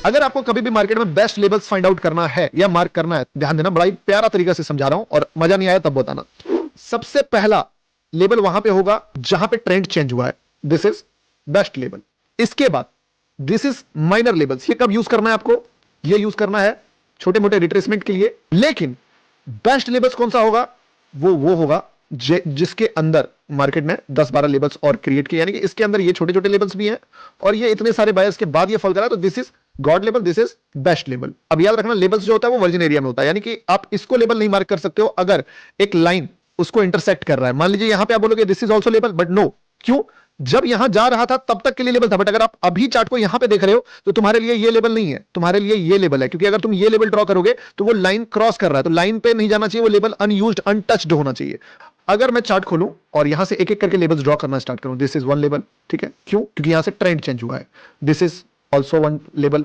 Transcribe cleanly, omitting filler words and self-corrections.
अगर आपको कभी भी मार्केट में बेस्ट लेबल्स फाइंड आउट करना है या मार्क करना है, ध्यान देना, बड़ा ही प्यारा तरीका से समझा रहा हूं और मजा नहीं आया तब बताना। सबसे पहला लेबल वहां पे होगा जहां पे ट्रेंड चेंज हुआ है, दिस इज बेस्ट लेबल। इसके बाद दिस इज माइनर लेबल्स। ये कब यूज करना है आपको? ये यूज करना है छोटे मोटे रिट्रेसमेंट के लिए। लेकिन बेस्ट लेबल्स कौन सा होगा? वो होगा जिसके अंदर मार्केट ने 10-12 लेबल्स और क्रिएट किए, यानी कि इसके अंदर ये छोटे छोटे लेबल्स भी हैं और ये इतने सारे बायर्स के बाद ये फॉल करा, तो this is God level, this is best level. अब याद रखना, लेबल्स जो होता है वो वर्जिन एरिया में होता है, यानी कि आप इसको लेबल नहीं मार्क कर सकते हो अगर एक लाइन उसको इंटरसेक्ट कर रहा है। मान लीजिए यहां पे आप बोलोगे this is also label, but no. क्यों? जब यहां जा रहा था तब तक के लिए लेबल था, बट अगर आप अभी चार्ट को यहां पे देख रहे हो तो तुम्हारे लिए ये लेबल नहीं है, तुम्हारे लिए ये लेबल है। क्योंकि अगर तुम ये लेबल ड्रॉ करोगे तो वो लाइन क्रॉस कर रहा है, तो लाइन पे नहीं जाना चाहिए, वो लेबल अनयूज्ड अनटच्ड होना चाहिए। अगर मैं चार्ट खोलूं और यहां से एक एक करके लेबल्स ड्रॉ करना स्टार्ट करूं, दिस इज वन लेबल, ठीक है? क्यों? क्योंकि यहां से ट्रेंड चेंज हुआ है। This is also one label,